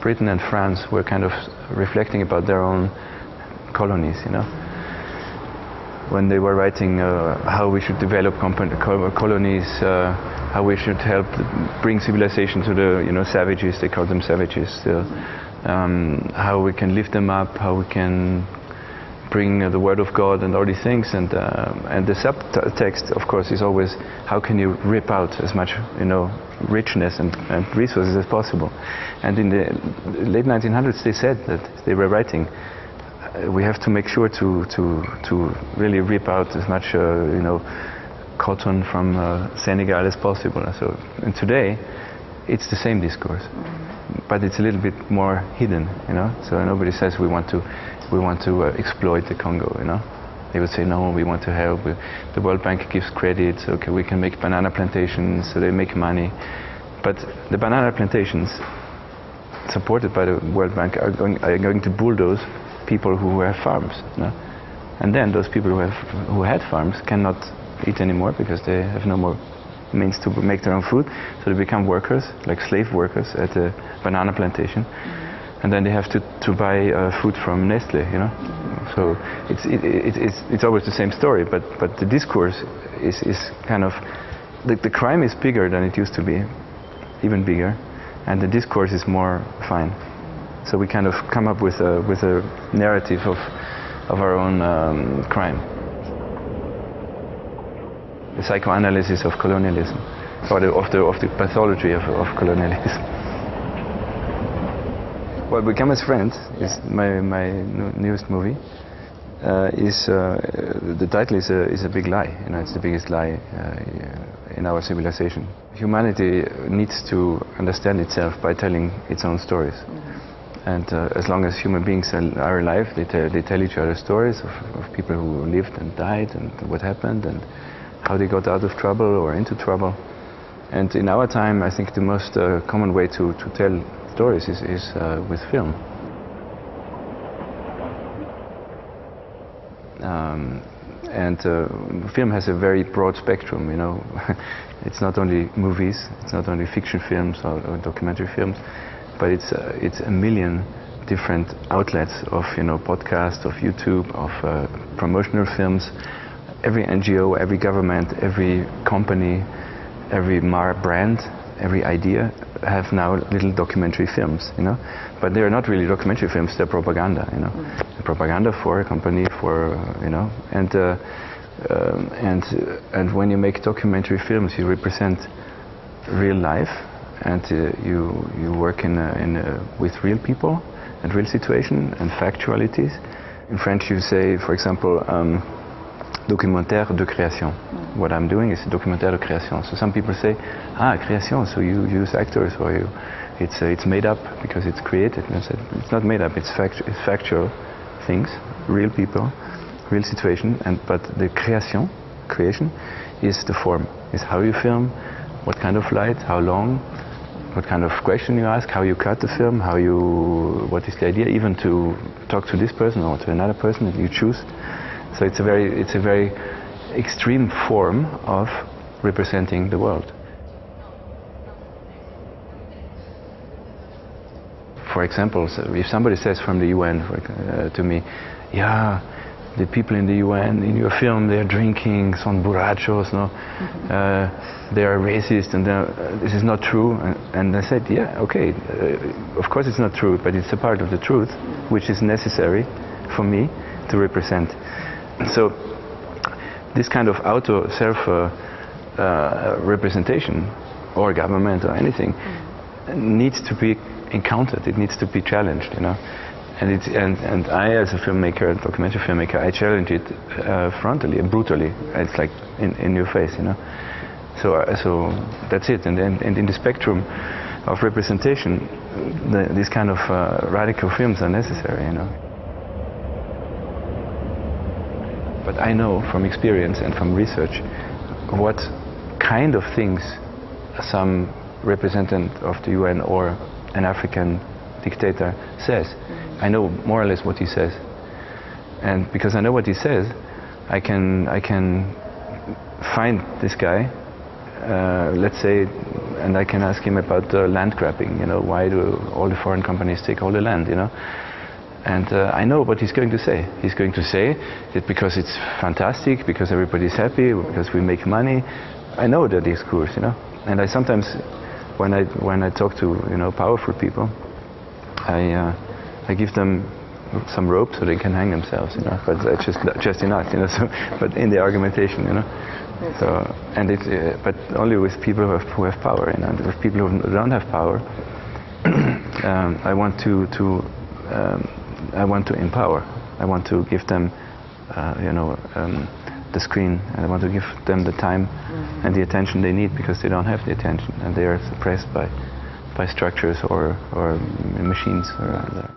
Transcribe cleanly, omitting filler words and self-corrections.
Britain and France were kind of reflecting about their own colonies, you know, when they were writing how we should develop colonies, how we should help bring civilization to the, you know, savages, they call them savages still, how we can lift them up, how we can bring the word of God and all these things, and the subtext, of course, is always how can you rip out as much, you know, richness and resources as possible. And in the late 1900s, they said that they were writing, we have to make sure to really rip out as much, you know, cotton from Senegal as possible. So, and today, it's the same discourse, but it's a little bit more hidden, you know. So nobody says we want to exploit the Congo, you know. They would say no, we want to help. The World Bank gives credit, so okay, we can make banana plantations, so they make money. But the banana plantations, supported by the World Bank, are going to bulldoze people who have farms, you know? And then those people who had farms cannot eat anymore because they have no more means to make their own food, so they become workers, like slave workers at a banana plantation, and then they have to buy food from Nestle, you know. So it's always the same story, but the discourse is kind of, the crime is bigger than it used to be, even bigger, and the discourse is more fine. So we kind of come up with a narrative of our own crime. The psychoanalysis of colonialism, or of the pathology of colonialism. Well, Become as Friends is my newest movie. The title is a big lie. You know, it's the biggest lie in our civilization. Humanity needs to understand itself by telling its own stories. And as long as human beings are alive, they tell each other stories of people who lived and died and what happened and how they got out of trouble or into trouble. And in our time, I think the most common way to tell stories is with film. Film has a very broad spectrum, you know. It's not only movies, it's not only fiction films or documentary films, but it's a million different outlets of, you know, podcasts, of YouTube, of promotional films. Every NGO, every government, every company, every brand, every idea have now little documentary films, you know. But they're not really documentary films, they're propaganda, you know. Propaganda for a company, for, you know. And when you make documentary films, you represent real life, and you work with real people and real situation and factualities. In French you say, for example, documentaire de création. What I'm doing is a documentaire de création. So some people say, création, so you use actors, or it's made up because it's created. And I said, it's not made up, it's factual things, real people, real situation, but the creation is the form, is how you film, what kind of light, how long, what kind of question you ask, how you cut the film, what is the idea, even to talk to this person or to another person that you choose. So it's a very extreme form of representing the world. For example, so if somebody says from the UN to me, yeah, the people in the UN, in your film, they are drinking, son borrachos, no? They are racist, and this is not true. And I said, yeah, okay, of course it's not true, but it's a part of the truth, which is necessary for me to represent. So this kind of self-representation, or government or anything, needs to be encountered. It needs to be challenged, you know. And I, as a filmmaker, a documentary filmmaker, I challenge it frontally and brutally. It's like in your face, you know. So that's it. And in the spectrum of representation, these kind of radical films are necessary, you know. But I know from experience and from research what kind of things some representative of the UN or an African dictator says. I know more or less what he says, and because I know what he says, I can find this guy, let's say and I can ask him about land grabbing. You know, why do all the foreign companies take all the land? You know, and I know what he's going to say. He's going to say that because it's fantastic, because everybody's happy, because we make money. I know that discourse, you know, and I sometimes, when I talk to, you know, powerful people, I give them some rope so they can hang themselves, you know, but just enough, you know. So, but in the argumentation, you know. So, and it's but only with people who have power, you know. With people who don't have power, I want to empower. I want to give them, you know, the screen, and I want to give them the time and the attention they need, because they don't have the attention and they are suppressed by structures or machines or other.